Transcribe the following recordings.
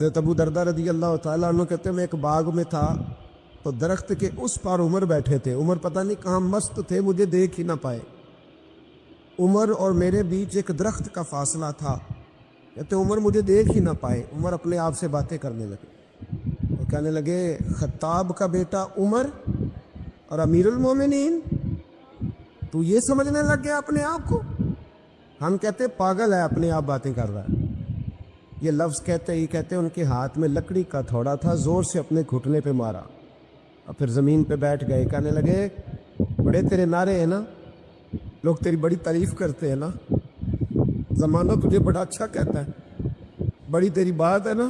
حضرت ابو دردہ رضی اللہ تعالیٰ عنہ کہتے ہیں میں ایک باغ میں تھا تو درخت کے اس پار عمر بیٹھے تھے. عمر پتہ نہیں کہاں مست تھے, مجھے دیکھ ہی نہ پائے. عمر اور میرے بیچ ایک درخت کا فاصلہ تھا. کہتے عمر مجھے دیکھ ہی نہ پائے. عمر اپنے آپ سے باتیں کرنے لگے اور کہنے لگے خطاب کا بیٹا عمر اور امیر المومنین, تو یہ سمجھنے لگ گیا اپنے آپ کو. ہم کہتے پاگل ہے, اپنے آپ باتیں کر رہا ہے. یہ لفظ کہتے ہی کہتے ان کے ہاتھ میں لکڑی کا تھوڑا تھا, زور سے اپنے گھٹنے پہ مارا اور پھر زمین پہ بیٹھ گئے. کہنے لگے بڑے تیرے نعرے ہیں نا, لوگ تیری بڑی تعریف کرتے ہیں نا, زمانہ تجھے بڑا اچھا کہتا ہے, بڑی تیری بات ہے نا,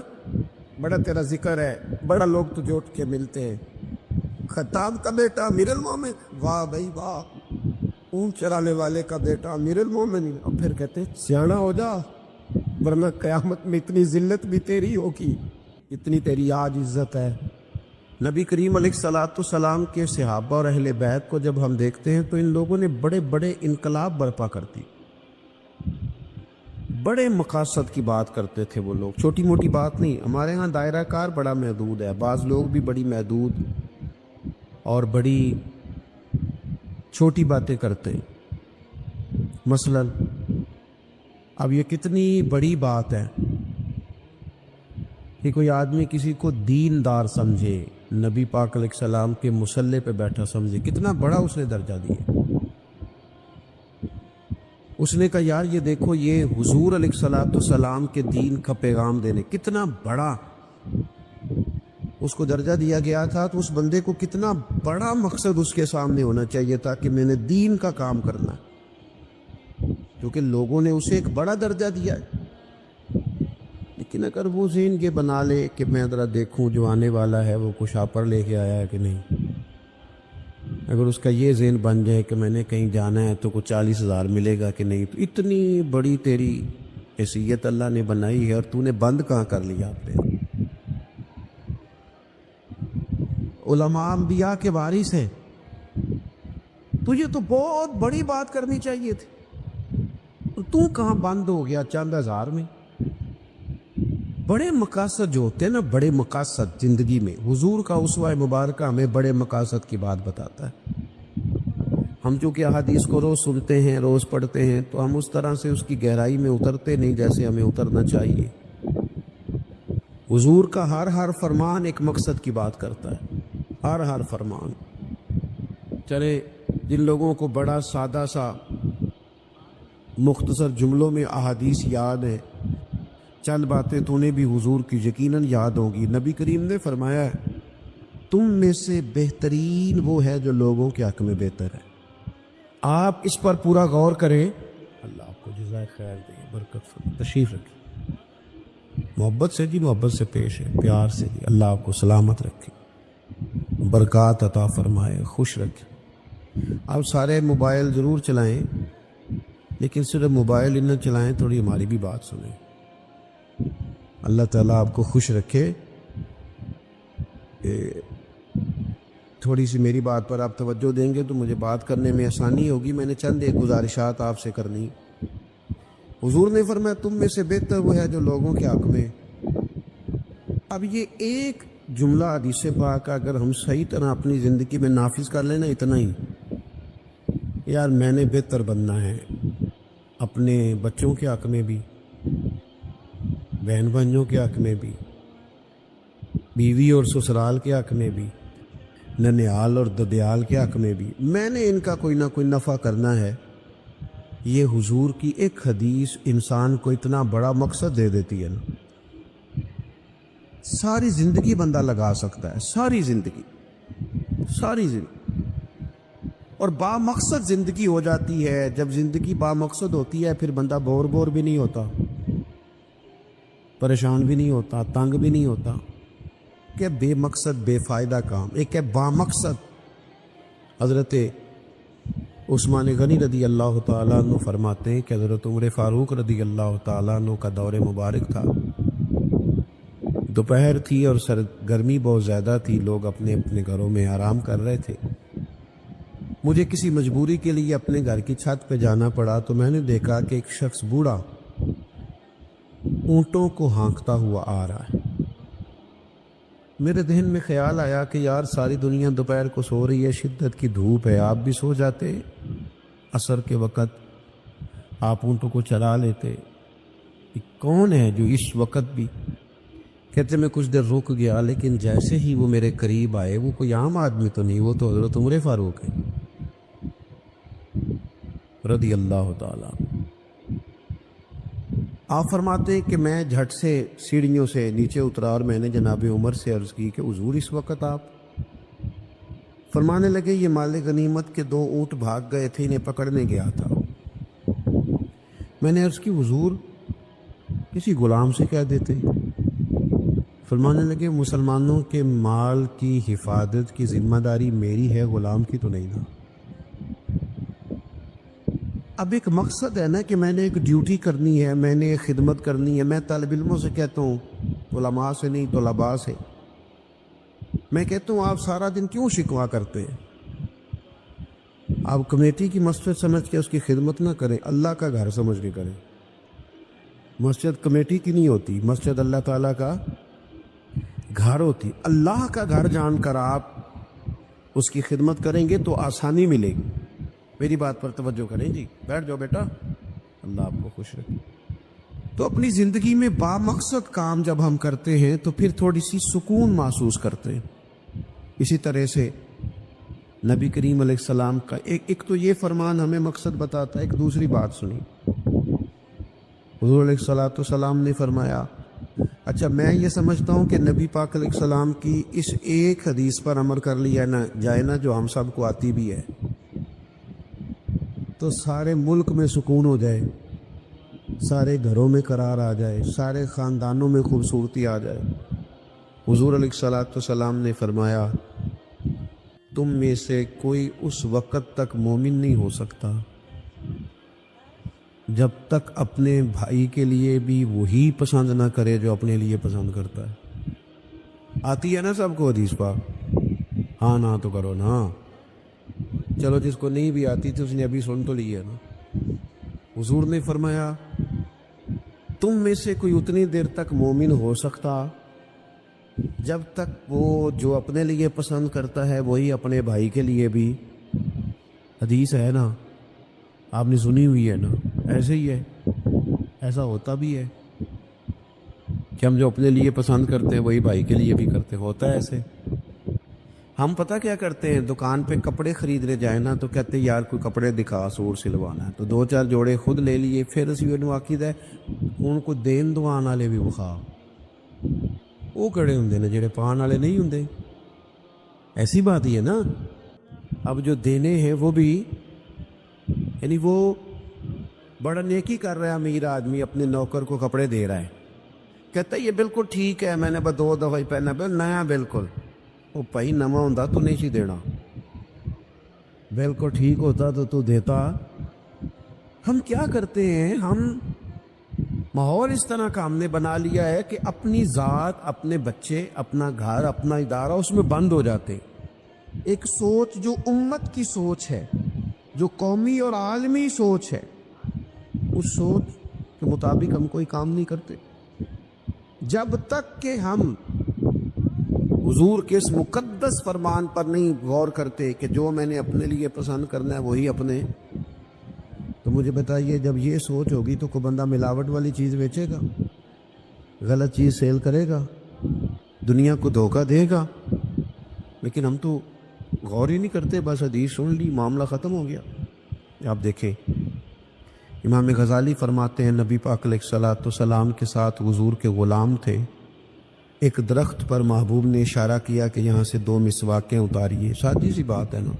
بڑا تیرا ذکر ہے, بڑا لوگ تجھے اٹھ کے ملتے ہیں. خطاب کا بیٹا امیر المومن, واہ بھائی واہ, اونٹ چرانے والے کا بیٹا امیر المومنین. اور پھر کہتے سیانا ہو جا ورنہ قیامت میں اتنی ذلت بھی تیری ہوگی, اتنی تیری آج عزت ہے. نبی کریم علیہ الصلوۃ والسلام کے صحابہ اور اہل بیت کو جب ہم دیکھتے ہیں تو ان لوگوں نے بڑے بڑے انقلاب برپا کرتی, بڑے مقاصد کی بات کرتے تھے وہ لوگ, چھوٹی موٹی بات نہیں. ہمارے ہاں دائرہ کار بڑا محدود ہے, بعض لوگ بھی بڑی محدود اور بڑی چھوٹی باتیں کرتے ہیں. مثلا اب یہ کتنی بڑی بات ہے کہ کوئی آدمی کسی کو دیندار سمجھے, نبی پاک علیہ السلام کے مصلی پہ بیٹھا سمجھے, کتنا بڑا اس نے درجہ دیا. اس نے کہا یار یہ دیکھو یہ حضور علیہ الصلوۃ والسلام کے دین کا پیغام دینے, کتنا بڑا اس کو درجہ دیا گیا تھا. تو اس بندے کو کتنا بڑا مقصد اس کے سامنے ہونا چاہیے تھا کہ میں نے دین کا کام کرنا ہے, کیونکہ لوگوں نے اسے ایک بڑا درجہ دیا ہے. لیکن اگر وہ ذہن یہ بنا لے کہ میں ذرا دیکھوں جو آنے والا ہے وہ کچھ آپر لے کے آیا ہے کہ نہیں, اگر اس کا یہ ذہن بن جائے کہ میں نے کہیں جانا ہے تو کچھ 40,000 ملے گا کہ نہیں, تو اتنی بڑی تیری حیثیت اللہ نے بنائی ہے اور تو نے بند کہاں کر لیا اپنے. علماء انبیاء کے وارث ہیں, تجھے تو بہت بڑی بات کرنی چاہیے تھی, تو کہاں بند ہو گیا چند ہزار میں. بڑے مقاصد جو ہوتے ہیں نا, بڑے مقاصد زندگی میں, حضور کا اسوہ مبارکہ ہمیں بڑے مقاصد کی بات بتاتا ہے. ہم چونکہ احادیث کو روز سنتے ہیں, روز پڑھتے ہیں, تو ہم اس طرح سے اس کی گہرائی میں اترتے نہیں جیسے ہمیں اترنا چاہیے. حضور کا ہر فرمان ایک مقصد کی بات کرتا ہے, ہر فرمان. چلے جن لوگوں کو بڑا سادہ سا مختصر جملوں میں احادیث یاد ہے, چند باتیں تو انہیں بھی حضور کی یقیناً یاد ہوگی. نبی کریم نے فرمایا ہے تم میں سے بہترین وہ ہے جو لوگوں کے حق میں بہتر ہے. آپ اس پر پورا غور کریں. اللہ آپ کو جزائے خیر دے, برکت فرمائے. تشریف رکھیں, محبت سے جی, محبت سے پیش ہے, پیار سے جی. اللہ آپ کو سلامت رکھے, برکات عطا فرمائے, خوش رکھے. آپ سارے موبائل ضرور چلائیں, لیکن صرف موبائل ہی نہ چلائیں, تھوڑی ہماری بھی بات سنیں. اللہ تعالیٰ آپ کو خوش رکھے. تھوڑی سی میری بات پر آپ توجہ دیں گے تو مجھے بات کرنے میں آسانی ہوگی. میں نے چند ایک گزارشات آپ سے کرنی. حضور نے فرمایا تم میں سے بہتر وہ ہے جو لوگوں کے حق میں. اب یہ ایک جملہ حدیث پاک اگر ہم صحیح طرح اپنی زندگی میں نافذ کر لینا, اتنا ہی یار میں نے بہتر بننا ہے, اپنے بچوں کے حق میں بھی, بہن بھائیوں کے حق میں بھی, بیوی اور سسرال کے حق میں بھی, ننیال اور ددیال کے حق میں بھی, میں نے ان کا کوئی نہ کوئی نفع کرنا ہے. یہ حضور کی ایک حدیث انسان کو اتنا بڑا مقصد دے دیتی ہے نا, ساری زندگی بندہ لگا سکتا ہے, ساری زندگی. اور با مقصد زندگی ہو جاتی ہے. جب زندگی با مقصد ہوتی ہے پھر بندہ بور بھی نہیں ہوتا, پریشان بھی نہیں ہوتا, تنگ بھی نہیں ہوتا کہ بے مقصد بے فائدہ کام. ایک ہے با مقصد. حضرت عثمان غنی رضی اللہ تعالیٰ عنہ فرماتے ہیں کہ حضرت عمر فاروق رضی اللہ تعالیٰ عنہ کا دور مبارک تھا. دوپہر تھی اور گرمی بہت زیادہ تھی, لوگ اپنے اپنے گھروں میں آرام کر رہے تھے. مجھے کسی مجبوری کے لیے اپنے گھر کی چھت پہ جانا پڑا تو میں نے دیکھا کہ ایک شخص بوڑھا اونٹوں کو ہانکتا ہوا آ رہا ہے. میرے ذہن میں خیال آیا کہ یار ساری دنیا دوپہر کو سو رہی ہے، شدت کی دھوپ ہے، آپ بھی سو جاتے، عصر کے وقت آپ اونٹوں کو چلا لیتے۔ کون ہے جو اس وقت بھی؟ کہتے میں کچھ دیر رک گیا، لیکن جیسے ہی وہ میرے قریب آئے، وہ کوئی عام آدمی تو نہیں، وہ تو حضرت عمر فاروق ہے رضی اللہ تعالیٰ۔ آپ فرماتے ہیں کہ میں جھٹ سے سیڑھیوں سے نیچے اترا اور میں نے جناب عمر سے عرض کی کہ حضور اس وقت آپ؟ فرمانے لگے یہ مال غنیمت کے 2 اونٹ بھاگ گئے تھے، انہیں پکڑنے گیا تھا۔ میں نے عرض کی حضور کسی غلام سے کہہ دیتے۔ فرمانے لگے مسلمانوں کے مال کی حفاظت کی ذمہ داری میری ہے، غلام کی تو نہیں نا۔ اب ایک مقصد ہے نا کہ میں نے ایک ڈیوٹی کرنی ہے، میں نے ایک خدمت کرنی ہے۔ میں طالب علموں سے کہتا ہوں، علماء سے نہیں، طلباء سے میں کہتا ہوں آپ سارا دن کیوں شکوا کرتے ہیں؟ آپ کمیٹی کی مسجد سمجھ کے اس کی خدمت نہ کریں، اللہ کا گھر سمجھ کے کریں۔ مسجد کمیٹی کی نہیں ہوتی، مسجد اللہ تعالیٰ کا گھر ہوتی۔ اللہ کا گھر جان کر آپ اس کی خدمت کریں گے تو آسانی ملے گی۔ میری بات پر توجہ کریں جی، بیٹھ جاؤ بیٹا، اللہ آپ کو خوش رکھے۔ تو اپنی زندگی میں با مقصد کام جب ہم کرتے ہیں تو پھر تھوڑی سی سکون محسوس کرتے ہیں۔ اسی طرح سے نبی کریم علیہ السلام کا ایک تو یہ فرمان ہمیں مقصد بتاتا ہے۔ ایک دوسری بات سنی، حضور علیہ السلام نے فرمایا، اچھا میں یہ سمجھتا ہوں کہ نبی پاک علیہ السلام کی اس ایک حدیث پر عمل کر لیا نہ جائے نا، جو ہم سب کو آتی بھی ہے، تو سارے ملک میں سکون ہو جائے، سارے گھروں میں قرار آ جائے، سارے خاندانوں میں خوبصورتی آ جائے۔ حضور علیہ السلام نے فرمایا تم میں سے کوئی اس وقت تک مومن نہیں ہو سکتا جب تک اپنے بھائی کے لیے بھی وہی پسند نہ کرے جو اپنے لیے پسند کرتا ہے۔ آتی ہے نا سب کو حدیث پاک؟ ہاں نہ تو کرو نا، چلو جس کو نہیں بھی آتی تھی اس نے ابھی سن تو لی ہے نا۔ حضور نے فرمایا تم میں سے کوئی اتنی دیر تک مومن ہو سکتا جب تک وہ جو اپنے لیے پسند کرتا ہے وہی اپنے بھائی کے لیے بھی، حدیث ہے نا، آپ نے سنی ہوئی ہے نا، ایسے ہی ہے، ایسا ہوتا بھی ہے کہ ہم جو اپنے لیے پسند کرتے ہیں وہی بھائی کے لیے بھی کرتے، ہوتا ہے ایسے۔ ہم پتہ کیا کرتے ہیں، دکان پہ کپڑے خریدنے جائیں نا تو کہتے ہیں یار کوئی کپڑے دکھا، سوٹ سلوانا ہے، تو 2-4 جوڑے خود لے لیے، پھر اسی عقید ہے ان کو دین دوان والے بھی وکھا، وہ کڑے ہوں نے جڑے پان والے نہیں ہوں، ایسی بات ہی ہے نا۔ اب جو دینے ہیں وہ بھی، یعنی وہ بڑا نیکی کر رہا ہے، امیر آدمی اپنے نوکر کو کپڑے دے رہا ہے، کہتا ہے یہ بالکل ٹھیک ہے، میں نے بس 2 دفعہ ہی پہنا، نیا بالکل۔ وہ بھائی نواں ہوتا تو نہیں سی دینا، بالکل ٹھیک ہوتا تو دیتا۔ ہم کیا کرتے ہیں، ہم ماحول اس طرح کا ہم نے بنا لیا ہے کہ اپنی ذات، اپنے بچے، اپنا گھر، اپنا ادارہ اس میں بند ہو جاتے۔ ایک سوچ جو امت کی سوچ ہے، جو قومی اور عالمی سوچ ہے، اس سوچ کے مطابق ہم کوئی کام نہیں کرتے۔ جب تک کہ ہم حضور کے اس مقدس فرمان پر نہیں غور کرتے کہ جو میں نے اپنے لیے پسند کرنا ہے وہی اپنے، تو مجھے بتائیے جب یہ سوچ ہوگی تو کوئی بندہ ملاوٹ والی چیز بیچے گا، غلط چیز سیل کرے گا، دنیا کو دھوکہ دے گا؟ لیکن ہم تو غور ہی نہیں کرتے، بس حدیث سن لی، معاملہ ختم ہو گیا۔ آپ دیکھیں امام غزالی فرماتے ہیں نبی پاک علیہ السلام کے ساتھ حضور کے غلام تھے، ایک درخت پر محبوب نے اشارہ کیا کہ یہاں سے 2 مسواکیں اتاریے، سادی سی بات ہے نا،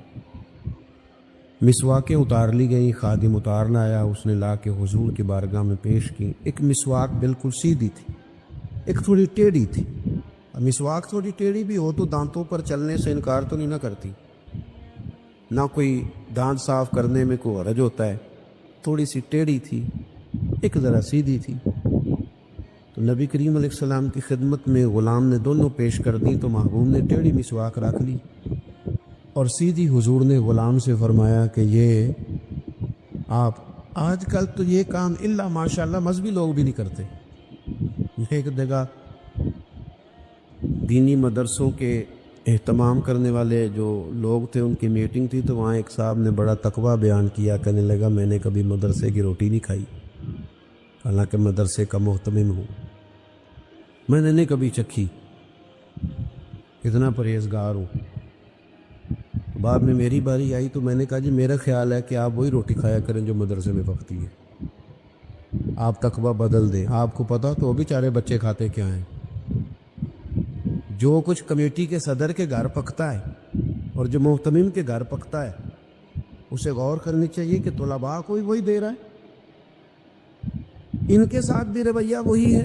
مسواکیں اتار لی گئیں، خادم اتار لایا، اس نے لا کے حضور کی بارگاہ میں پیش کی۔ ایک مسواک بالکل سیدھی تھی، ایک تھوڑی ٹیڑھی تھی۔ مسواک تھوڑی ٹیڑھی بھی ہو تو دانتوں پر چلنے سے انکار تو نہیں نہ کرتی، نہ کوئی دانت صاف کرنے میں کوئی حرج ہوتا ہے، تھوڑی سی ٹیڑھی تھی، ایک ذرا سیدھی تھی۔ تو نبی کریم علیہ السلام کی خدمت میں غلام نے دونوں پیش کر دی، تو محبوب نے ٹیڑھی مسواک رکھ لی اور سیدھی حضور نے غلام سے فرمایا کہ یہ آپ، آج کل تو یہ کام الا ماشاءاللہ مذہبی لوگ بھی نہیں کرتے۔ ایک جگہ دینی مدرسوں کے اہتمام کرنے والے جو لوگ تھے ان کی میٹنگ تھی، تو وہاں ایک صاحب نے بڑا تقویٰ بیان کیا، کہنے لگا میں نے کبھی مدرسے کی روٹی نہیں کھائی، حالانکہ مدرسے کا محتمم ہوں، میں نے نہیں کبھی چکھی، اتنا پرہیزگار ہوں۔ بعد میں میری باری آئی تو میں نے کہا جی میرا خیال ہے کہ آپ وہی روٹی کھایا کریں جو مدرسے میں پکتی ہے، آپ تقویٰ بدل دیں، آپ کو پتہ تو بیچارے بچے کھاتے کیا ہیں۔ جو کچھ کمیٹی کے صدر کے گھر پکتا ہے اور جو محتمم کے گھر پکتا ہے اسے غور کرنی چاہیے کہ طلباء کو وہی دے رہا ہے، ان کے ساتھ بھی رویہ وہی ہے۔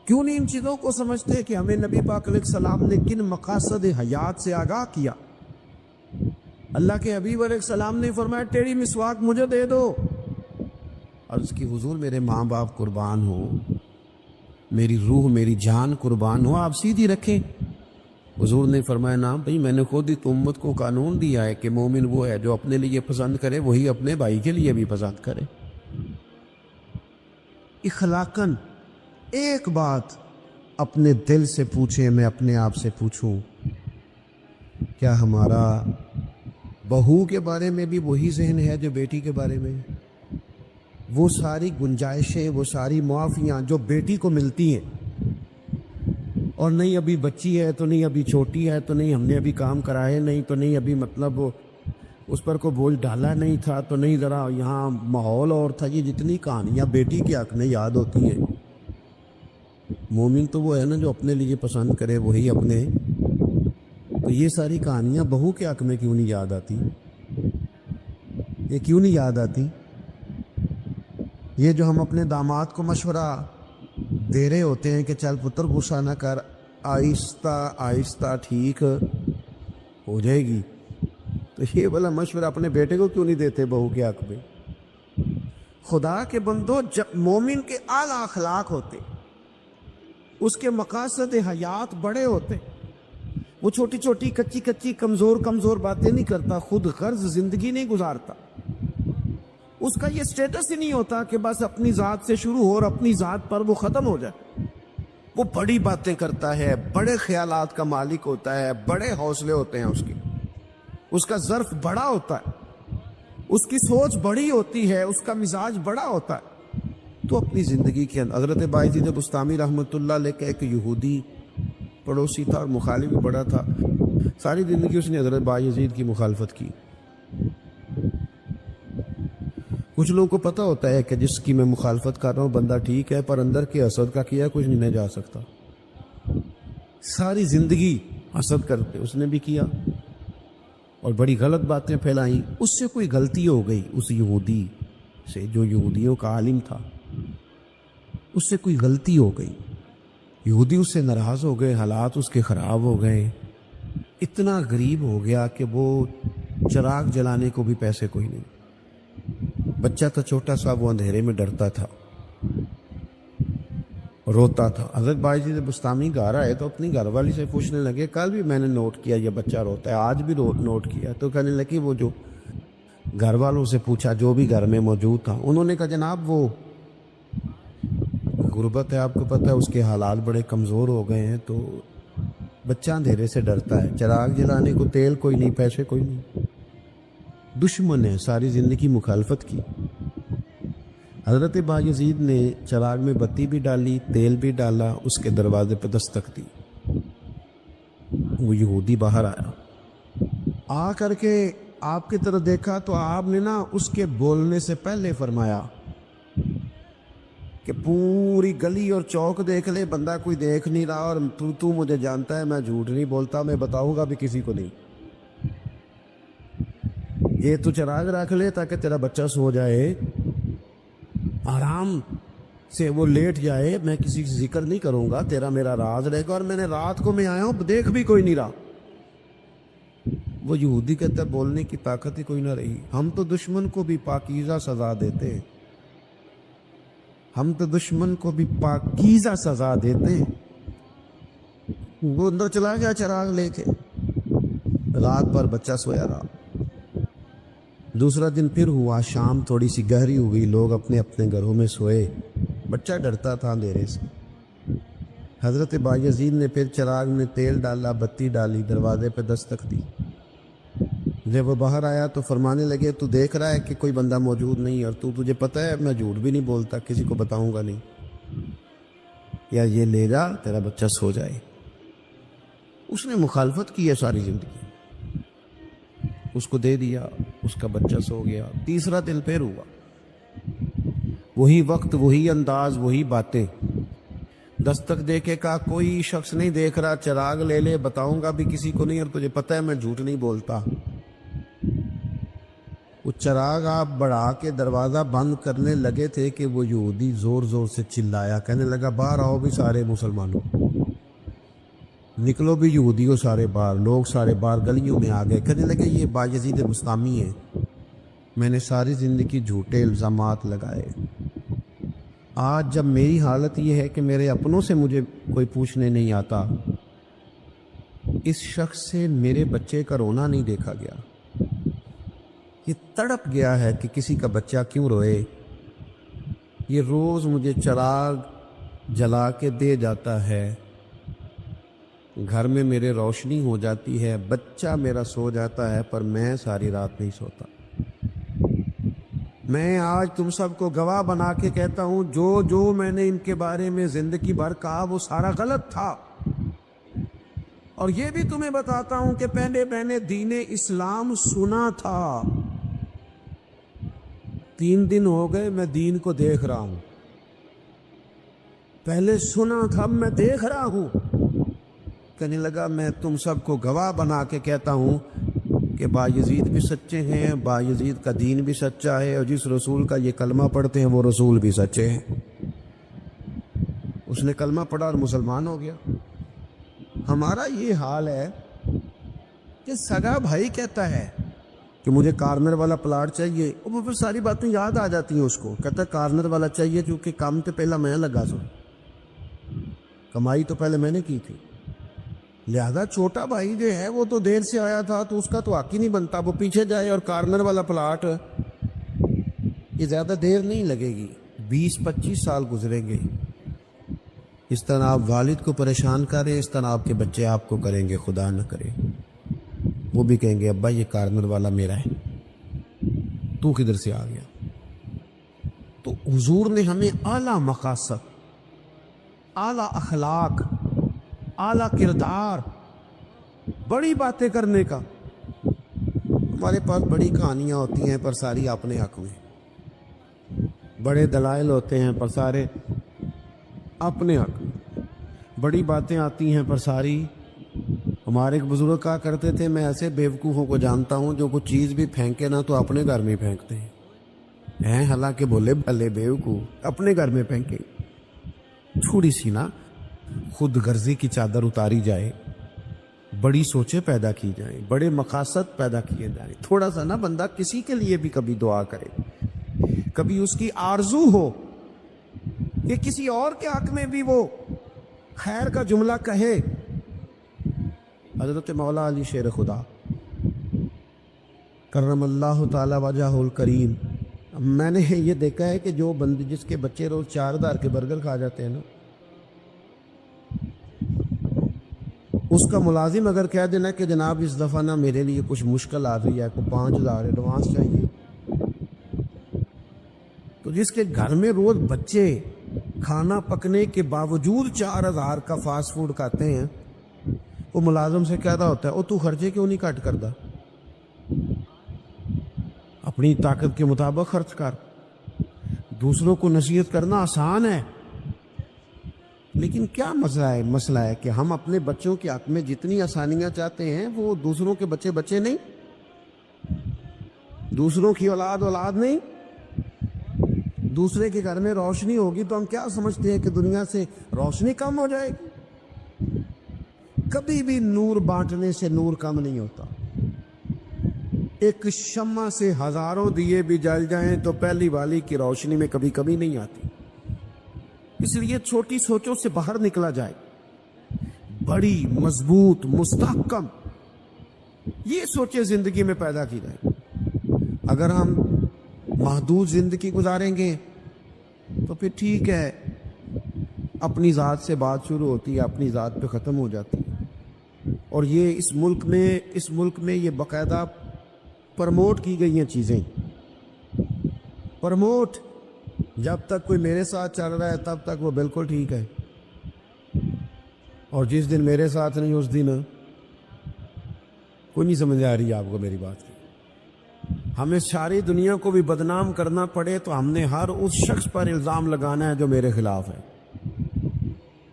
کیوں نہیں ان چیزوں کو سمجھتے کہ ہمیں نبی پاک علیہ السلام نے کن مقاصد حیات سے آگاہ کیا؟ اللہ کے حبیب علیہ السلام نے فرمایا تیری مسواک مجھے دے دو، عرض کی حضور میرے ماں باپ قربان ہو، میری روح میری جان قربان ہو، آپ سیدھی رکھیں۔ حضور نے فرمایا نا بھائی میں نے خود ہی تو امت کو قانون دیا ہے کہ مومن وہ ہے جو اپنے لیے پسند کرے وہی اپنے بھائی کے لیے بھی پسند کرے۔ اخلاقاً ایک بات اپنے دل سے پوچھیں، میں اپنے آپ سے پوچھوں، کیا ہمارا بہو کے بارے میں بھی وہی ذہن ہے جو بیٹی کے بارے میں؟ وہ ساری گنجائشیں، وہ ساری معافیاں جو بیٹی کو ملتی ہیں، اور نہیں ابھی بچی ہے تو نہیں ابھی چھوٹی ہے تو نہیں ہم نے ابھی کام کرائے نہیں تو نہیں ابھی مطلب اس پر کوئی بوجھ ڈالا نہیں تھا تو نہیں ذرا یہاں ماحول اور تھا، یہ جتنی کہانیاں بیٹی کے حق میں یاد ہوتی ہیں۔ مومن تو وہ ہے نا جو اپنے لیے پسند کرے وہی اپنے، تو یہ ساری کہانیاں بہو کے حق میں کیوں نہیں یاد آتی؟ یہ کیوں نہیں یاد آتی؟ یہ جو ہم اپنے داماد کو مشورہ دے رہے ہوتے ہیں کہ چل پتر غصہ نہ کر، آہستہ آہستہ ٹھیک ہو جائے گی، تو یہ والا مشورہ اپنے بیٹے کو کیوں نہیں دیتے بہو کے حق میں؟ خدا کے بندو، جب مومن کے اعلیٰ اخلاق ہوتے، اس کے مقاصد حیات بڑے ہوتے، وہ چھوٹی چھوٹی کچی کچی کمزور باتیں نہیں کرتا، خود غرض زندگی نہیں گزارتا، اس کا یہ سٹیٹس ہی نہیں ہوتا کہ بس اپنی ذات سے شروع ہو اور اپنی ذات پر وہ ختم ہو جائے۔ وہ بڑی باتیں کرتا ہے، بڑے خیالات کا مالک ہوتا ہے، بڑے حوصلے ہوتے ہیں اس کے، اس کا ظرف بڑا ہوتا ہے، اس کی سوچ بڑی ہوتی ہے، اس کا مزاج بڑا ہوتا ہے۔ تو اپنی زندگی کے اندر حضرت بایزید بستامی رحمۃ اللہ علیہ کا ایک یہودی پڑوسی تھا اور مخالف بھی بڑا تھا، ساری زندگی اس نے حضرت بایزید کی مخالفت کی۔ کچھ لوگوں کو پتہ ہوتا ہے کہ جس کی میں مخالفت کر رہا ہوں بندہ ٹھیک ہے، پر اندر کے حسد کا کیا کچھ نہیں جا سکتا، ساری زندگی حسد کرتے اس نے بھی کیا اور بڑی غلط باتیں پھیلائیں۔ اس سے کوئی غلطی ہو گئی، اس یہودی سے جو یہودیوں کا عالم تھا، اس سے کوئی غلطی ہو گئی، یہودی اس سے ناراض ہو گئے، حالات اس کے خراب ہو گئے، اتنا غریب ہو گیا کہ وہ چراغ جلانے کو بھی پیسے کوئی نہیں، بچہ تھا چھوٹا سا، وہ اندھیرے میں ڈرتا تھا، روتا تھا۔ حضرت بایزید بستامی گھر آئے تو اپنی گھر والی سے پوچھنے لگے، کل بھی میں نے نوٹ کیا یہ بچہ روتا ہے، آج بھی نوٹ کیا، تو کہنے لگی وہ جو گھر والوں سے پوچھا جو بھی گھر میں موجود تھا، انہوں نے کہا جناب وہ غربت ہے، آپ کو پتہ ہے اس کے حالات بڑے کمزور ہو گئے ہیں، تو بچہ اندھیرے سے ڈرتا ہے، چراغ جلانے کو تیل کوئی نہیں، پیسے کوئی نہیں، دشمن ہے، ساری زندگی مخالفت کی۔ حضرت بایزید نے چراغ میں بتی بھی ڈالی، تیل بھی ڈالا، اس کے دروازے پہ دستک دی، وہ یہودی باہر آیا، آ کر کے آپ کی طرف دیکھا تو آپ نے نا اس کے بولنے سے پہلے فرمایا کہ پوری گلی اور چوک دیکھ لے، بندہ کوئی دیکھ نہیں رہا، اور تو مجھے جانتا ہے میں جھوٹ نہیں بولتا، میں بتاؤں گا بھی کسی کو نہیں، یہ تو چراغ رکھ لے تاکہ تیرا بچہ سو جائے، آرام سے وہ لیٹ جائے، میں کسی سے ذکر نہیں کروں گا، تیرا میرا راز رہے گا، اور میں نے رات کو میں آیا ہوں دیکھ بھی کوئی نہیں رہا۔ وہ یہودی کہتا ہے بولنے کی طاقت ہی کوئی نہ رہی، ہم تو دشمن کو بھی پاکیزہ سزا دیتے ہیں، ہم تو دشمن کو بھی پاکیزہ سزا دیتے ہیں۔ وہ اندر چلا گیا چراغ لے کے، رات بھر بچہ سویا رہا۔ دوسرا دن پھر ہوا، شام تھوڑی سی گہری ہوئی، لوگ اپنے اپنے گھروں میں سوئے، بچہ ڈرتا تھا اندھیرے سے، حضرت بایزید نے پھر چراغ میں تیل ڈالا، بتی ڈالی، دروازے پہ دستک دی۔ جب وہ باہر آیا تو فرمانے لگے تو دیکھ رہا ہے کہ کوئی بندہ موجود نہیں، اور تجھے پتہ ہے میں جھوٹ بھی نہیں بولتا، کسی کو بتاؤں گا نہیں، یا یہ لے جا تیرا بچہ سو جائے۔ اس نے مخالفت کی ہے ساری زندگی، اس کو دے دیا، اس کا بچہ سو گیا۔ تیسرا دن پھر ہوا، وہی وقت، وہی انداز، وہی باتیں۔ دستک دے کے کہا کوئی شخص نہیں دیکھ رہا، چراغ لے لے، بتاؤں گا بھی کسی کو نہیں، اور تجھے پتہ ہے میں جھوٹ نہیں بولتا۔ وہ چراغ آپ بڑھا کے دروازہ بند کرنے لگے تھے کہ وہ یہودی زور زور سے چلایا، کہنے لگا باہر آؤ بھی سارے مسلمانوں، نکلو بھی یہودیوں سارے باہر۔ لوگ سارے باہر گلیوں میں آ گئے، کہنے لگے یہ بایزید بسطامی ہے، میں نے ساری زندگی جھوٹے الزامات لگائے، آج جب میری حالت یہ ہے کہ میرے اپنوں سے مجھے کوئی پوچھنے نہیں آتا، اس شخص سے میرے بچے کا رونا نہیں دیکھا گیا، یہ تڑپ گیا ہے کہ کسی کا بچہ کیوں روئے، یہ روز مجھے چراغ جلا کے دے جاتا ہے، گھر میں میرے روشنی ہو جاتی ہے، بچہ میرا سو جاتا ہے، پر میں ساری رات نہیں سوتا۔ میں آج تم سب کو گواہ بنا کے کہتا ہوں، جو میں نے ان کے بارے میں زندگی بھر کہا وہ سارا غلط تھا، اور یہ بھی تمہیں بتاتا ہوں کہ پہلے میں نے دین اسلام سنا تھا، 3 دن ہو گئے میں دین کو دیکھ رہا ہوں، پہلے سنا تھا میں دیکھ رہا ہوں۔ کہنے لگا میں تم سب کو گواہ بنا کے کہتا ہوں کہ بایزید بھی سچے ہیں، بایزید کا دین بھی سچا ہے، اور جس رسول کا یہ کلمہ پڑھتے ہیں وہ رسول بھی سچے ہیں۔ اس نے کلمہ پڑھا اور مسلمان ہو گیا۔ ہمارا یہ حال ہے کہ سگا بھائی کہتا ہے کہ مجھے کارنر والا پلاٹ چاہیے، وہ پھر ساری باتیں یاد آ جاتی ہیں اس کو، کہتا ہے کارنر والا چاہیے کیونکہ کام تو پہلا میں لگا سو، کمائی تو پہلے میں نے کی تھی، لہذا چھوٹا بھائی جو ہے وہ تو دیر سے آیا تھا تو اس کا تو حق ہی نہیں بنتا وہ پیچھے جائے، اور کارنر والا پلاٹ یہ زیادہ دیر نہیں لگے گی، 20-25 سال گزریں گے۔ اس طرح آپ والد کو پریشان کریں، اس طرح آپ کے بچے آپ کو کریں گے، خدا نہ کرے وہ بھی کہیں گے ابا یہ کارنر والا میرا ہے، تو کدھر سے آ گیا۔ تو حضور نے ہمیں اعلیٰ مقاصد، اعلیٰ اخلاق، اعلیٰ کردار، بڑی باتیں کرنے کا، ہمارے پاس بڑی کہانیاں ہوتی ہیں پر ساری اپنے حق میں، بڑے دلائل ہوتے ہیں پر سارے اپنے حق میں، بڑی باتیں آتی ہیں پر ساری، ہمارے ایک بزرگ کہا کرتے تھے میں ایسے بیوقوفوں کو جانتا ہوں جو کوئی چیز بھی پھینکے نا تو اپنے گھر میں پھینکتے ہیں، حالانکہ بولے بھلے بیوقوف اپنے گھر میں پھینکے۔ تھوڑی سی نا خود غرضی کی چادر اتاری جائے، بڑی سوچیں پیدا کی جائیں، بڑے مقاصد پیدا کیے جائیں، تھوڑا سا نا بندہ کسی کے لیے بھی کبھی دعا کرے، کبھی اس کی آرزو ہو کہ کسی اور کے حق میں بھی وہ خیر کا جملہ کہے۔ حضرت مولا علی شیر خدا کرم اللہ تعالی وجہہ الکریم، میں نے یہ دیکھا ہے کہ جو بندے جس کے بچے روز 4000 کے برگر کھا جاتے ہیں نا، اس کا ملازم اگر کہہ دینا کہ جناب اس دفعہ نا میرے لیے کچھ مشکل آ رہی ہے، کو 5000 ایڈوانس چاہیے، تو جس کے گھر میں روز بچے کھانا پکنے کے باوجود 4000 کا فاسٹ فوڈ کھاتے ہیں، وہ ملازم سے کہتا ہوتا ہے تو خرچے کیوں نہیں کٹ کرتا، اپنی طاقت کے مطابق خرچ کر۔ دوسروں کو نصیحت کرنا آسان ہے، لیکن کیا مسئلہ ہے کہ ہم اپنے بچوں کے حق میں جتنی آسانیاں چاہتے ہیں وہ دوسروں کے بچے نہیں، دوسروں کی اولاد نہیں۔ دوسرے کے گھر میں روشنی ہوگی تو ہم کیا سمجھتے ہیں کہ دنیا سے روشنی کم ہو جائے گی؟ کبھی بھی نور بانٹنے سے نور کم نہیں ہوتا۔ ایک شمع سے ہزاروں دیے بھی جل جائیں تو پہلی والی کی روشنی میں کبھی کمی نہیں آتی۔ اس لیے چھوٹی سوچوں سے باہر نکلا جائے، بڑی مضبوط مستحکم یہ سوچیں زندگی میں پیدا کی جائے۔ اگر ہم محدود زندگی گزاریں گے تو پھر ٹھیک ہے، اپنی ذات سے بات شروع ہوتی ہے، اپنی ذات پہ ختم ہو جاتی ہے. اور یہ اس ملک میں یہ باقاعدہ پرموٹ کی گئی ہیں چیزیں. پرموٹ، جب تک کوئی میرے ساتھ چل رہا ہے تب تک وہ بالکل ٹھیک ہے، اور جس دن میرے ساتھ نہیں اس دن کوئی نہیں سمجھ آ رہی آپ کو میری بات کی. ہمیں ساری دنیا کو بھی بدنام کرنا پڑے تو ہم نے ہر اس شخص پر الزام لگانا ہے جو میرے خلاف ہے.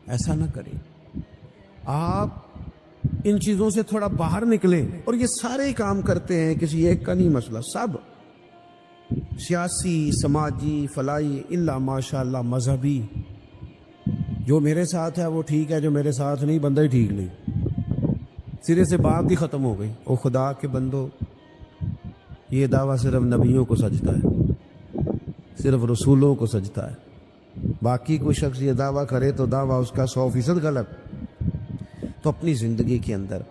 ایسا نہ کریں. آپ ان چیزوں سے تھوڑا باہر نکلیں. اور یہ سارے کام کرتے ہیں، کسی ایک کا نہیں مسئلہ، سب سیاسی، سماجی، فلاحی، الا ماشاء اللہ مذہبی. جو میرے ساتھ ہے وہ ٹھیک ہے، جو میرے ساتھ نہیں بندہ ہی ٹھیک نہیں. سرے سے بات ہی ختم ہو گئی. او خدا کے بندو، یہ دعویٰ صرف نبیوں کو سجتا ہے، صرف رسولوں کو سجتا ہے. باقی کوئی شخص یہ دعویٰ کرے تو دعویٰ اس کا 100% غلط. تو اپنی زندگی کے اندر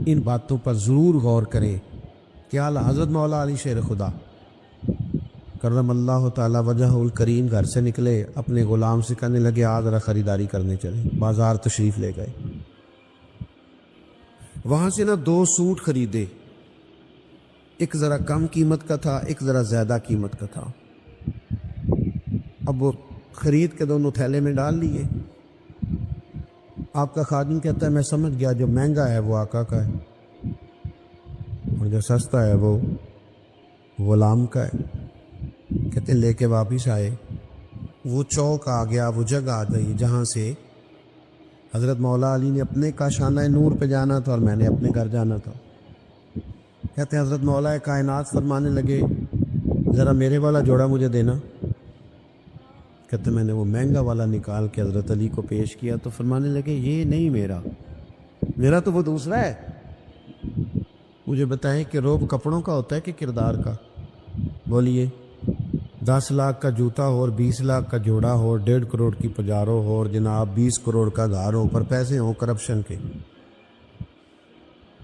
ان باتوں پر ضرور غور کرے. کیا حضرت مولا علی شیر خدا کرم اللہ تعالی وجہ الکریم گھر سے نکلے، اپنے غلام سے کہنے لگے آج ذرا خریداری کرنے چلے. بازار تشریف لے گئے. وہاں سے 2 سوٹ خریدے. ایک ذرا کم قیمت کا تھا، ایک ذرا زیادہ قیمت کا تھا. اب وہ خرید کے دونوں تھیلے میں ڈال لیے. آپ کا خادم کہتا ہے میں سمجھ گیا، جو مہنگا ہے وہ آقا کا ہے اور جو سستا ہے وہ غلام کا ہے. کہتے لے کے واپس آئے. وہ چوک آ گیا، وہ جگہ آ گئی جہاں سے حضرت مولا علی نے اپنے کاشانہ نور پہ جانا تھا اور میں نے اپنے گھر جانا تھا. کہتے ہیں حضرت مولا کائنات فرمانے لگے ذرا میرے والا جوڑا مجھے دینا. کہتے میں نے وہ مہنگا والا نکال کے حضرت علی کو پیش کیا تو فرمانے لگے یہ نہیں میرا تو وہ دوسرا ہے. مجھے بتائیں کہ روب کپڑوں کا ہوتا ہے کہ کردار کا؟ بولیے. 10 لاکھ کا جوتا ہو اور 20 لاکھ کا جوڑا ہو، 1.5 کروڑ کی پجارو ہو اور جناب 20 کروڑ کا گھر ہو، پر پیسے ہوں کرپشن کے،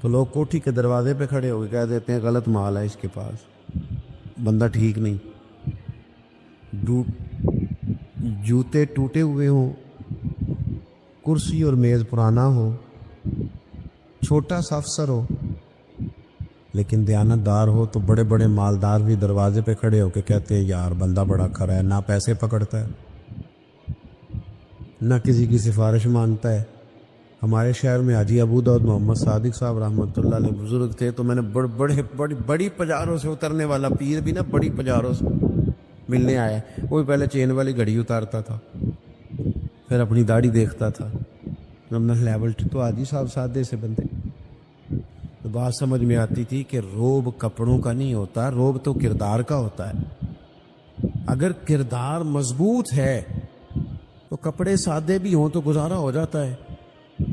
تو لوگ کوٹھی کے دروازے پہ کھڑے ہو کے کہہ دیتے ہیں غلط مال ہے اس کے پاس، بندہ ٹھیک نہیں. جوتے ٹوٹے ہوئے ہوں، کرسی اور میز پرانا ہو، چھوٹا سا افسر ہو لیکن دیانتدار ہو، تو بڑے بڑے مالدار بھی دروازے پہ کھڑے ہو کے کہتے ہیں یار بندہ بڑا کھرا ہے، نہ پیسے پکڑتا ہے نہ کسی کی سفارش مانگتا ہے. ہمارے شہر میں حاجی ابو داؤد محمد صادق صاحب رحمۃ اللہ علیہ بزرگ تھے، تو میں نے بڑی پجاروں سے اترنے والا پیر بھی بڑی پجاروں سے ملنے آیا. وہ پہلے چین والی گھڑی اتارتا تھا، پھر اپنی داڑھی دیکھتا تھا. لیول تو حاجی صاحب سادے سے بندے. تو بات سمجھ میں آتی تھی کہ روب کپڑوں کا نہیں ہوتا، روب تو کردار کا ہوتا ہے. اگر کردار مضبوط ہے تو کپڑے سادے بھی ہوں تو گزارا ہو جاتا ہے.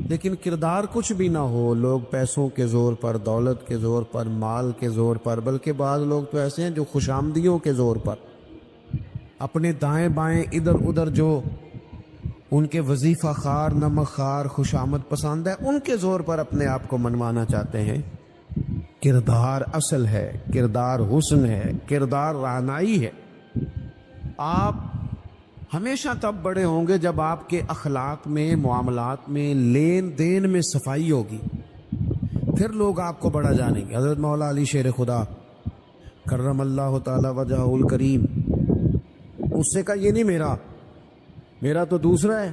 لیکن کردار کچھ بھی نہ ہو، لوگ پیسوں کے زور پر، دولت کے زور پر، مال کے زور پر، بلکہ بعض لوگ تو ایسے ہیں جو خوشامدیوں کے زور پر، اپنے دائیں بائیں ادھر ادھر جو ان کے وظیفہ خار، نمک خار، خوشامد پسند ہے، ان کے زور پر اپنے آپ کو منوانا چاہتے ہیں. کردار اصل ہے، کردار حسن ہے، کردار رہنائی ہے. آپ ہمیشہ تب بڑے ہوں گے جب آپ کے اخلاق میں، معاملات میں، لین دین میں صفائی ہوگی، پھر لوگ آپ کو بڑا جانیں گے. حضرت مولا علی شیر خدا کرم اللہ تعالی وجہ الکریم، اس سے کہا یہ نہیں میرا تو دوسرا ہے.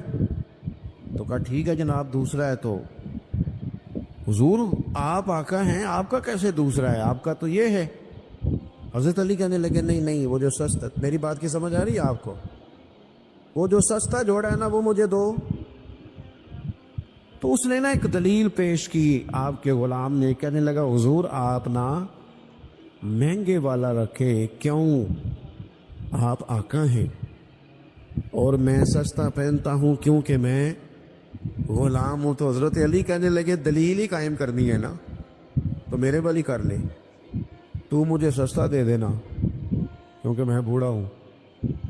تو کہا ٹھیک ہے جناب دوسرا ہے، تو حضور آپ آقا ہیں، آپ کا کیسے دوسرا ہے، آپ کا تو یہ ہے. حضرت علی کہنے لگے نہیں وہ جو سستا، میری بات کی سمجھ آ رہی ہے آپ کو؟ وہ جو سستا جوڑا ہے نا وہ مجھے دو. تو اس نے ایک دلیل پیش کی آپ کے غلام نے. کہنے لگا حضور آپ مہنگے والا رکھے کیوں، آپ آقا ہیں، اور میں سستا پہنتا ہوں کیونکہ میں غلام ہوں. تو حضرت علی کہنے لگے دلیل ہی قائم کرنی ہے نا تو میرے والی کر لے، تو مجھے سستا دے دینا کیونکہ میں بوڑھا ہوں،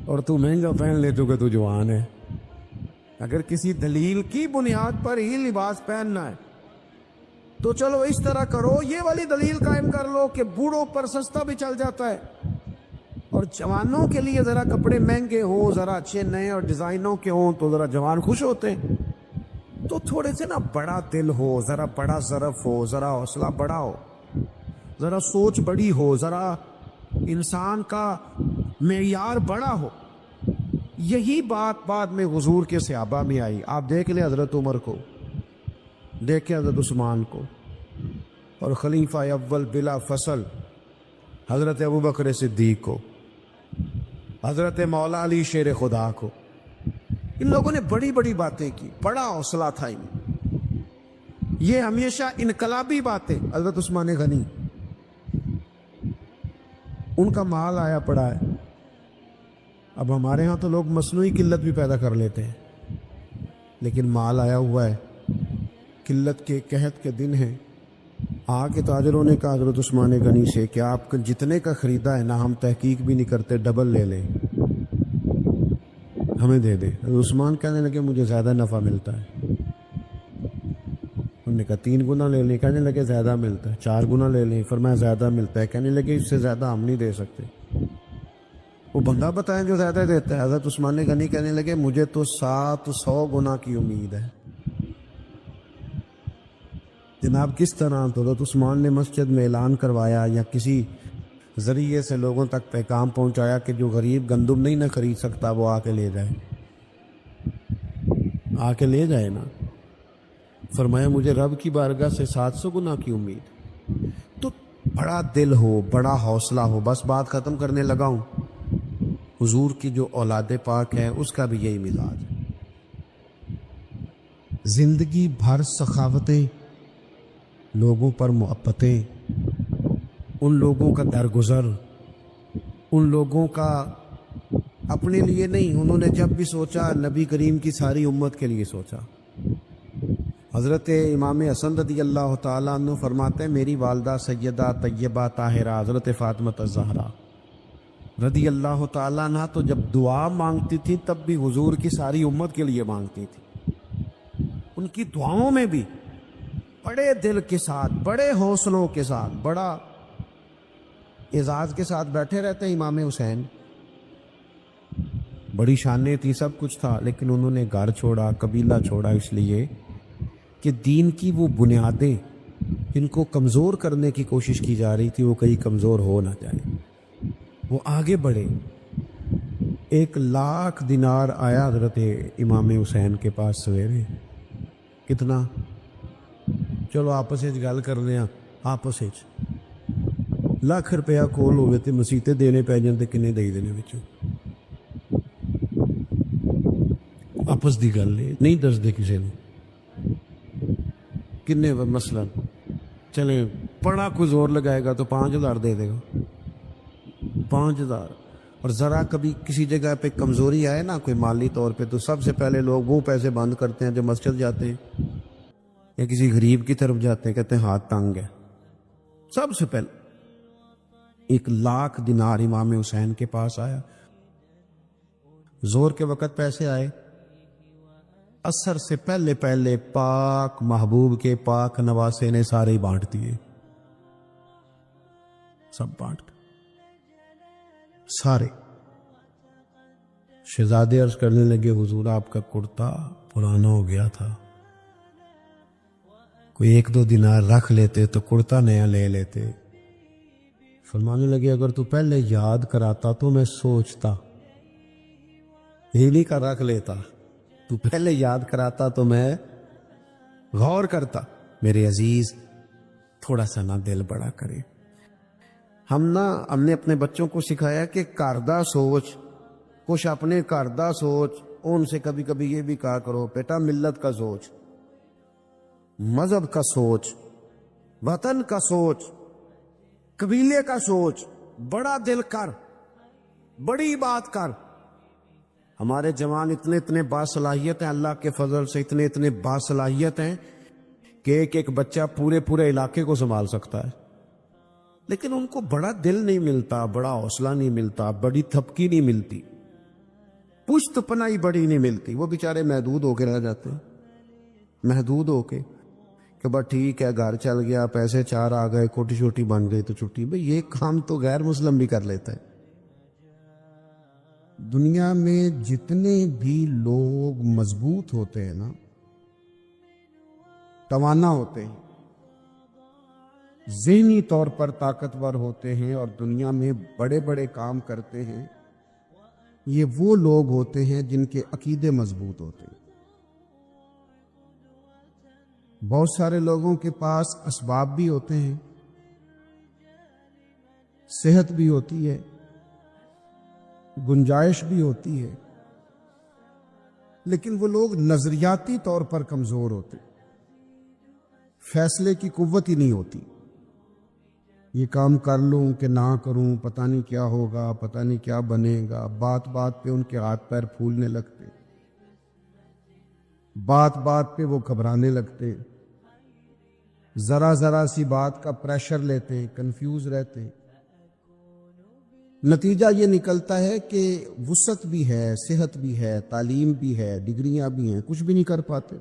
اور تو مہنگا پہن لے چونکہ تو جوان ہے. اگر کسی دلیل کی بنیاد پر ہی لباس پہننا ہے تو چلو اس طرح کرو، یہ والی دلیل قائم کر لو کہ بوڑھوں پر سستا بھی چل جاتا ہے اور اور جوانوں کے لیے ذرا کپڑے مہنگے ہوں، ذرا اچھے نئے اور ڈیزائنوں کے ہوں تو ذرا جوان خوش ہوتے ہیں. تو تھوڑے سے نا بڑا دل ہو، ذرا بڑا ظرف ہو، ذرا حوصلہ بڑا ہو، ذرا سوچ بڑی ہو، ذرا انسان کا معیار بڑا ہو. یہی بات بعد میں حضور کے صحابہ میں آئی. آپ دیکھ لیں حضرت عمر کو، دیکھیں حضرت عثمان کو، اور خلیفہ اول بلا فصل حضرت ابوبکر صدیق کو، حضرت مولا علی شیر خدا کو. ان لوگوں نے بڑی بڑی باتیں کی، بڑا حوصلہ تھا ان میں. یہ ہمیشہ انقلابی باتیں. حضرت عثمان غنی، ان کا مال آیا پڑا ہے. اب ہمارے ہاں تو لوگ مصنوعی قلت بھی پیدا کر لیتے ہیں، لیکن مال آیا ہوا ہے، قلت کے قحط کے دن ہیں. آ کے تاجروں نے کہا حضرت عثمان غنی سے کہ آپ جتنے کا خریدا ہے نا، ہم تحقیق بھی نہیں کرتے، ڈبل لے لیں، ہمیں دے دیں. حضرت عثمان کہنے لگے مجھے زیادہ نفع ملتا ہے. انہوں نے کہا 3 گنا لے لیں. کہنے لگے زیادہ ملتا ہے. 4 گنا لے لیں. فرمایا زیادہ ملتا ہے. کہنے لگے اس سے زیادہ ہم نہیں دے سکتے. وہ بندہ بتائیں جو زیادہ دیتا ہے. حضرت عثمان غنی کہنے لگے مجھے تو 700 گنا کی امید ہے. جناب کس طرح؟ تو حضرت عثمان نے مسجد میں اعلان کروایا یا کسی ذریعے سے لوگوں تک پیغام پہنچایا کہ جو غریب گندم نہیں نہ خرید سکتا وہ آ کے لے جائے، آ کے لے جائے نا. فرمایا مجھے رب کی بارگاہ سے 700 گنا کی امید. تو بڑا دل ہو، بڑا حوصلہ ہو. بس بات ختم کرنے لگا ہوں. حضور کی جو اولاد پاک ہے اس کا بھی یہی مزاج ہے. زندگی بھر سخاوتیں، لوگوں پر محبتیں، ان لوگوں کا درگزر، ان لوگوں کا اپنے لیے نہیں، انہوں نے جب بھی سوچا نبی کریم کی ساری امت کے لیے سوچا. حضرت امام حسن رضی اللہ تعالیٰ عنہ فرماتے ہیں میری والدہ سیدہ طیبہ طاہرہ حضرت فاطمہ الزہرا رضی اللہ تعالیٰ عنہ تو جب دعا مانگتی تھی تب بھی حضور کی ساری امت کے لیے مانگتی تھی. ان کی دعاؤں میں بھی بڑے دل کے ساتھ، بڑے حوصلوں کے ساتھ، بڑا اعزاز کے ساتھ بیٹھے رہتے ہیں. امام حسین بڑی شانیں تھی، سب کچھ تھا، لیکن انہوں نے گھر چھوڑا، قبیلہ چھوڑا، اس لیے کہ دین کی وہ بنیادیں جن کو کمزور کرنے کی کوشش کی جا رہی تھی وہ کہیں کمزور ہو نہ جائے. وہ آگے بڑھے. 1,00,000 دینار آیا حضرت امام حسین کے پاس سویرے. کتنا؟ چلو آپس گل کر لیں. آپس 1,00,000 روپیہ کول ہوئے تو مسیطے دینے پی جان کنے دے دینے بچوں. آپس دی گل نہیں دستے کسی نے کنے. مثلا چلیں بڑا کوئی زور لگائے گا تو 5,000 دے دے گا. 5,000. اور ذرا کبھی کسی جگہ پہ کمزوری آئے نا کوئی مالی طور پہ تو سب سے پہلے لوگ وہ پیسے بند کرتے ہیں جو مسجد جاتے ہیں یا کسی غریب کی طرف جاتے ہیں، کہتے ہیں ہاتھ تنگ ہے. سب سے پہلے 1,00,000 دینار امام حسین کے پاس آیا. زور کے وقت پیسے آئے. عصر سے پہلے پہلے پاک محبوب کے پاک نواسے نے سارے بانٹ دیے. سب بانٹ سارے. شہزادے عرض کرنے لگے حضور آپ کا کرتا پرانا ہو گیا تھا، کوئی 1-2 دینار رکھ لیتے تو کرتا نیا لے لیتے. فرمانے لگے اگر تو پہلے یاد کراتا تو میں سوچتا. ہیلی کا رکھ لیتا، تو پہلے یاد کراتا تو میں غور کرتا. میرے عزیز تھوڑا سا نہ دل بڑا کرے. ہم نے اپنے بچوں کو سکھایا کہ کردہ سوچ، کچھ اپنے کردہ سوچ. ان سے کبھی کبھی یہ بھی کہا کرو بیٹا ملت کا سوچ، مذہب کا سوچ، وطن کا سوچ، قبیلے کا سوچ. بڑا دل کر، بڑی بات کر. ہمارے جوان اتنے باصلاحیت ہیں، اللہ کے فضل سے اتنے باصلاحیت ہیں کہ ایک بچہ پورے علاقے کو سنبھال سکتا ہے، لیکن ان کو بڑا دل نہیں ملتا، بڑا حوصلہ نہیں ملتا، بڑی تھپکی نہیں ملتی، پشت پناہی بڑی نہیں ملتی. وہ بیچارے محدود ہو کے رہ جاتے ہیں، محدود ہو کے کہ بس ٹھیک ہے گھر چل گیا، پیسے 4 آ گئے، کوٹی چھوٹی بن گئی تو چھٹی. بھئی یہ کام تو غیر مسلم بھی کر لیتا ہے. دنیا میں جتنے بھی لوگ مضبوط ہوتے ہیں نا، توانا ہوتے ہیں، ذہنی طور پر طاقتور ہوتے ہیں اور دنیا میں بڑے بڑے کام کرتے ہیں، یہ وہ لوگ ہوتے ہیں جن کے عقیدے مضبوط ہوتے ہیں۔ بہت سارے لوگوں کے پاس اسباب بھی ہوتے ہیں، صحت بھی ہوتی ہے، گنجائش بھی ہوتی ہے، لیکن وہ لوگ نظریاتی طور پر کمزور ہوتے، فیصلے کی قوت ہی نہیں ہوتی۔ یہ کام کر لوں کہ نہ کروں، پتہ نہیں کیا ہوگا، پتہ نہیں کیا بنے گا۔ بات بات پہ ان کے ہاتھ پیر پھولنے لگتے، بات بات پہ وہ گھبرانے لگتے، ذرا ذرا سی بات کا پریشر لیتے ہیں، کنفیوز رہتے ہیں۔ نتیجہ یہ نکلتا ہے کہ وسعت بھی ہے، صحت بھی ہے، تعلیم بھی ہے، ڈگریاں بھی ہیں، کچھ بھی نہیں کر پاتے۔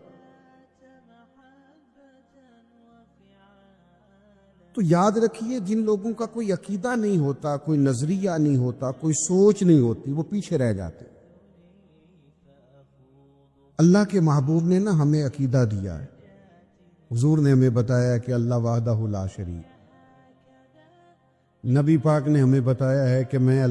تو یاد رکھیے، جن لوگوں کا کوئی عقیدہ نہیں ہوتا، کوئی نظریہ نہیں ہوتا، کوئی سوچ نہیں ہوتی، وہ پیچھے رہ جاتے۔ اللہ کے محبوب نے نا ہمیں عقیدہ دیا ہے، حضور نے ہمیں بتایا کہ اللہ وحدہ لا شریک، نبی پاک نے ہمیں بتایا ہے کہ میں